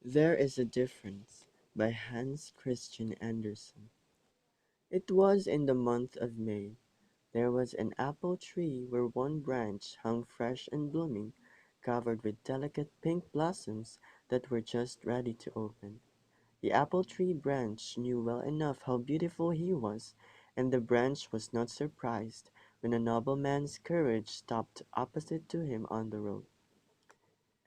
There is a Difference by Hans Christian Andersen. It was in the month of May. There was an apple tree where one branch hung fresh and blooming, covered with delicate pink blossoms that were just ready to open. The apple tree branch knew well enough how beautiful he was, and the branch was not surprised when a nobleman's carriage stopped opposite to him on the road,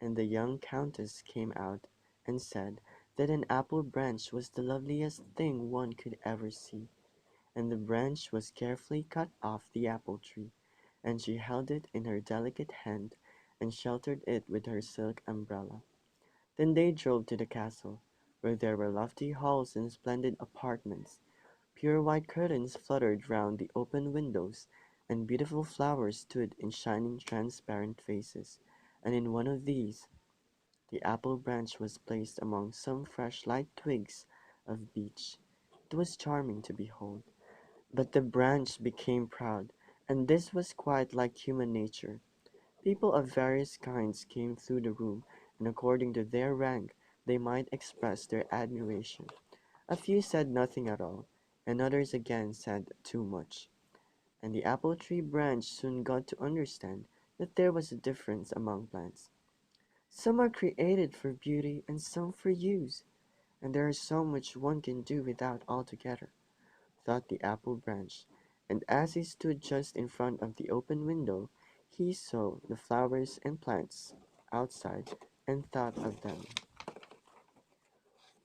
and the young countess came out and said that an apple branch was the loveliest thing one could ever see, and the branch was carefully cut off the apple tree, and she held it in her delicate hand and sheltered it with her silk umbrella. Then they drove to the castle, where there were lofty halls and splendid apartments. Pure white curtains fluttered round the open windows, and beautiful flowers stood in shining transparent vases, and in one of these the apple branch was placed among some fresh light twigs of beech. It was charming to behold, but the branch became proud, and this was quite like human nature. People of various kinds came through the room, and according to their rank they might express their admiration. A few said nothing at all, and others again said too much, and the apple tree branch soon got to understand that there was a difference among plants. Some are created for beauty and some for use, and there is so much one can do without altogether, thought the apple branch, and as he stood just in front of the open window, he saw the flowers and plants outside and thought of them.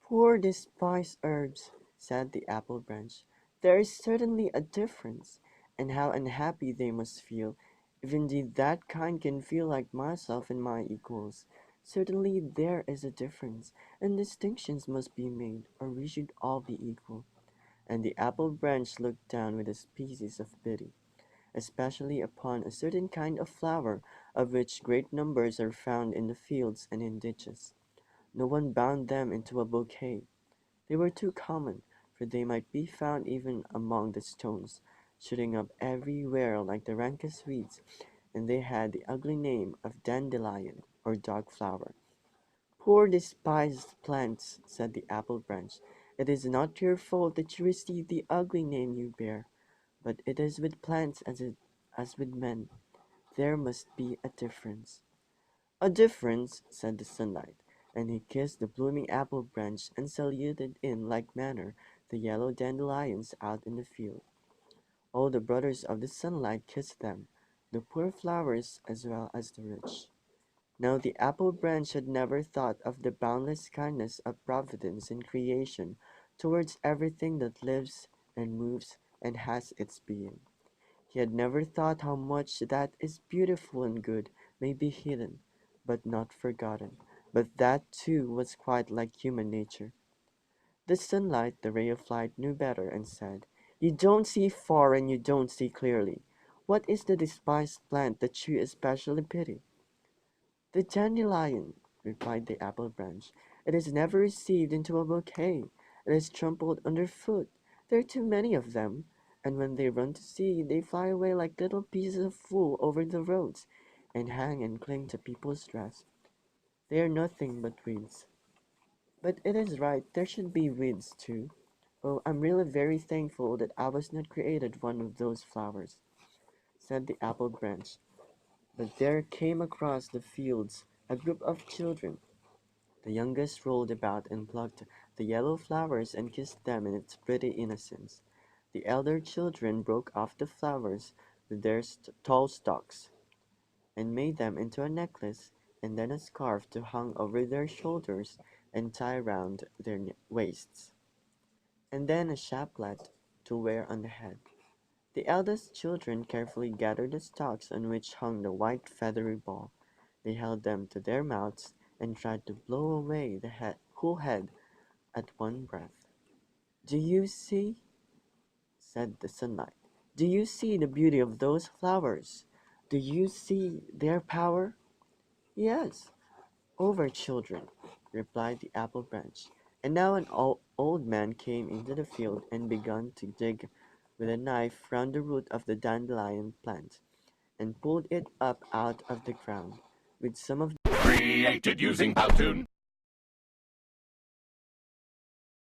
"Poor despised herbs," said the apple branch. "There is certainly a difference, and how unhappy they must feel, if indeed that kind can feel like myself and my equals. Certainly there is a difference, and distinctions must be made, or we should all be equal." And the apple branch looked down with a species of pity, especially upon a certain kind of flower, of which great numbers are found in the fields and in ditches. No one bound them into a bouquet. They were too common, for they might be found even among the stones, shooting up everywhere like the rankest weeds, and they had the ugly name of dandelion or dog flower. "Poor despised plants," said the apple branch, "it is not your fault that you receive the ugly name you bear, but it is with plants as with men. There must be a difference." "A difference," said the sunlight, and he kissed the blooming apple branch and saluted in like manner the yellow dandelions out in the field. All the brothers of the sunlight kissed them, the poor flowers as well as the rich. Now the apple branch had never thought of the boundless kindness of Providence in creation towards everything that lives and moves and has its being. He had never thought how much that is beautiful and good may be hidden, but not forgotten. But that, too, was quite like human nature. The sunlight, the ray of light, knew better, and said, "You don't see far and you don't see clearly. What is the despised plant that you especially pity?" "The dandelion," replied the apple branch. "It is never received into a bouquet. It is trampled under foot. There are too many of them, and when they run to seed they fly away like little pieces of wool over the roads, and hang and cling to people's dress. They are nothing but weeds." "But it is right, there should be weeds too. Oh, I'm really very thankful that I was not created one of those flowers," said the apple branch. But there came across the fields a group of children. The youngest rolled about and plucked the yellow flowers and kissed them in its pretty innocence. The elder children broke off the flowers with their tall stalks, and made them into a necklace and then a scarf to hang over their shoulders and tie round their waists, and then a chaplet to wear on the head. The eldest children carefully gathered the stalks on which hung the white feathery ball. They held them to their mouths and tried to blow away the whole head at one breath. "Do you see?" said the sunlight. "Do you see the beauty of those flowers? Do you see their power?" "Yes, over children," replied the apple branch. And now an old man came into the field and began to dig with a knife round the root of the dandelion plant, and pulled it up out of the ground, with some of Created using Powtoon.